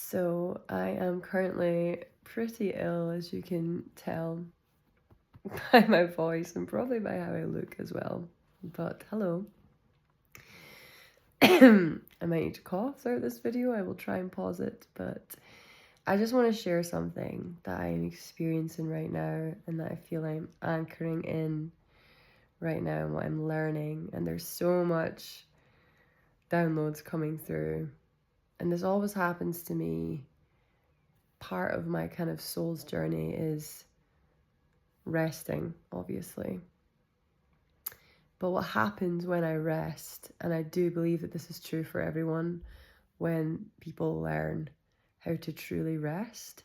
So I am currently pretty ill, as you can tell by my voice and probably by how I look as well. But hello. I might need to cough throughout this video. I will try and pause it, but I just want to share something that I am experiencing right now and that I feel I'm anchoring in right now and what I'm learning. And there's so much downloads coming through. And this always happens to me. Part of my kind of soul's journey is resting, obviously. But what happens when I rest, and I do believe that this is true for everyone, when people learn how to truly rest,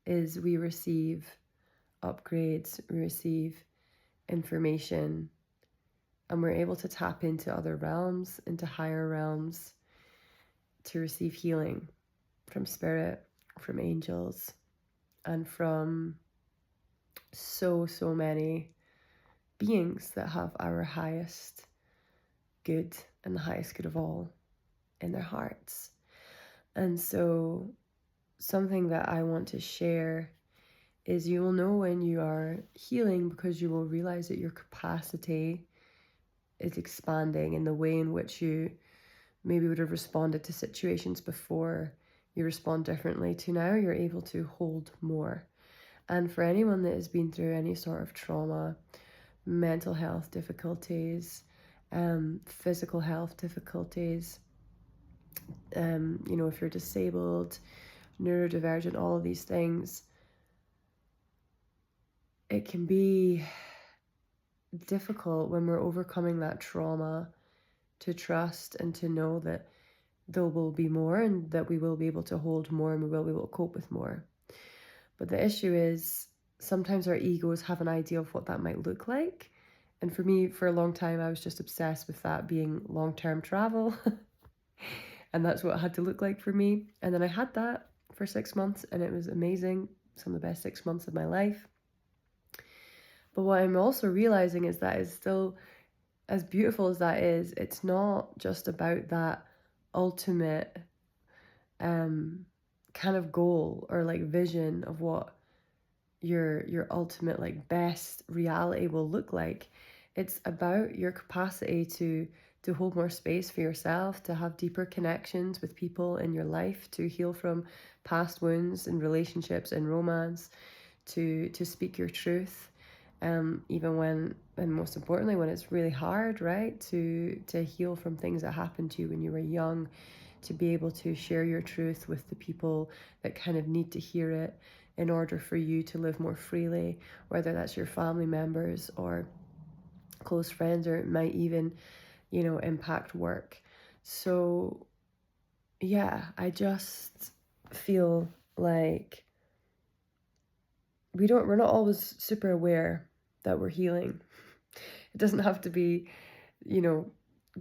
is we receive upgrades, we receive information, and we're able to tap into other realms, into higher realms, to receive healing from spirit, from angels, and from so many beings that have our highest good and the highest good of all in their hearts. And so something that I want to share is you will know when you are healing because you will realize that your capacity is expanding in the way in which you maybe would have responded to situations before. You respond differently to now. You're able to hold more. And for anyone that has been through any sort of trauma, mental health difficulties, physical health difficulties, if you're disabled, neurodivergent, all of these things, it can be difficult when we're overcoming that trauma to trust and to know that there will be more and that we will be able to hold more and we will be able to cope with more. But the issue is sometimes our egos have an idea of what that might look like. And for me, for a long time, I was just obsessed with that being long-term travel. And that's what it had to look like for me. And then I had that for 6 months and it was amazing. Some of the best 6 months of my life. But what I'm also realizing is that it's still, as beautiful as that is, it's not just about that ultimate kind of goal or like vision of what your ultimate like best reality will look like. It's about your capacity to hold more space for yourself, to have deeper connections with people in your life, to heal from past wounds and relationships and romance, to speak your truth, even when, and most importantly, when it's really hard, right? To heal from things that happened to you when you were young, to be able to share your truth with the people that kind of need to hear it in order for you to live more freely, whether that's your family members or close friends, or it might even, impact work. So yeah, I just feel like we're not always super aware that we're healing. It doesn't have to be,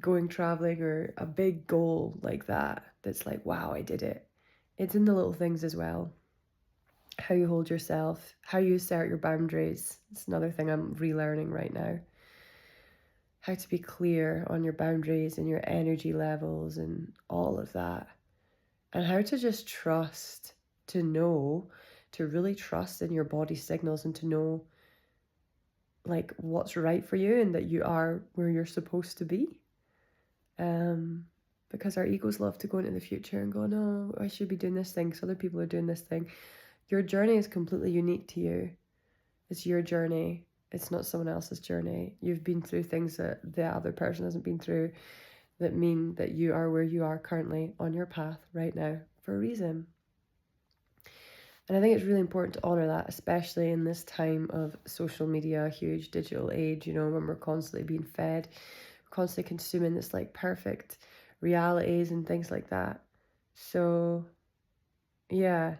going traveling or a big goal like that that's like, wow, I did it. It's in the little things as well. How you hold yourself, how you assert your boundaries. It's another thing I'm relearning right now. How to be clear on your boundaries and your energy levels and all of that. And how to just trust, to know, to really trust in your body signals and to know like what's right for you and that you are where you're supposed to be. Because our egos love to go into the future and go, no, I should be doing this thing because other people are doing this thing. Your journey is completely unique to you. It's your journey. It's not someone else's journey. You've been through things that the other person hasn't been through that mean that you are where you are currently on your path right now for a reason. And I think it's really important to honour that, especially in this time of social media, a huge digital age, when we're constantly being fed, constantly consuming this like perfect realities and things like that. So yeah,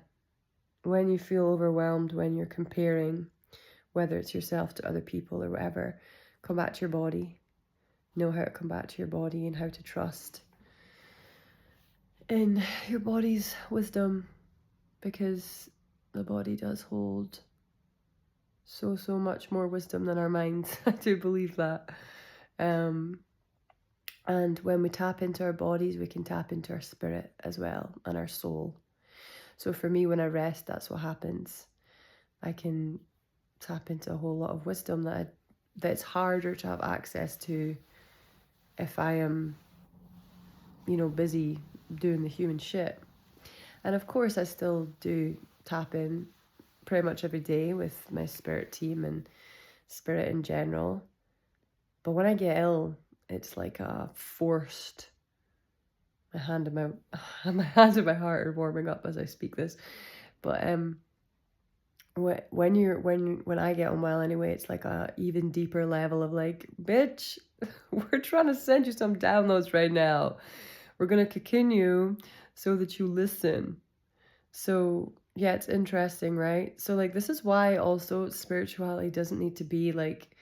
when you feel overwhelmed, when you're comparing, whether it's yourself to other people or whatever, come back to your body. Know how to come back to your body and how to trust in your body's wisdom, because the body does hold so much more wisdom than our minds. I do believe that. And when we tap into our bodies, we can tap into our spirit as well and our soul. So for me, when I rest, that's what happens. I can tap into a whole lot of wisdom that's harder to have access to if I am, busy doing the human shit. And of course, I still do tap in pretty much every day with my spirit team and spirit in general. But when I get ill, it's like a forced. My hand and my hands and my heart are warming up as I speak this. But when I get unwell anyway, it's like a even deeper level of like, bitch, we're trying to send you some downloads right now. We're gonna cocoon you so that you listen. So yeah, it's interesting, right? So like this is why also spirituality doesn't need to be like,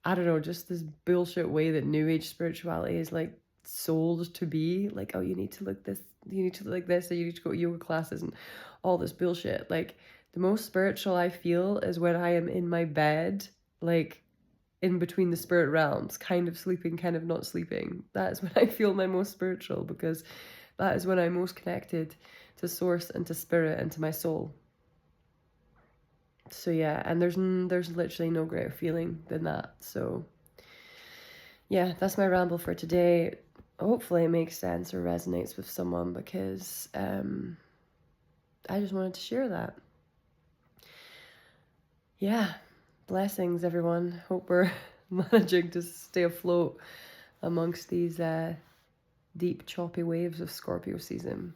I don't know, just this bullshit way that New Age spirituality is like sold to be. Like, oh, you need to look this, you need to look like this, and you need to go to yoga classes and all this bullshit. Like, the most spiritual I feel is when I am in my bed, like in between the spirit realms, kind of sleeping, kind of not sleeping. That is when I feel my most spiritual, because that is when I'm most connected to source and to spirit and to my soul. So yeah, and there's literally no greater feeling than that. So yeah, that's my ramble for today. Hopefully it makes sense or resonates with someone, because I just wanted to share that. Yeah, blessings everyone. Hope we're managing to stay afloat amongst these deep choppy waves of Scorpio season.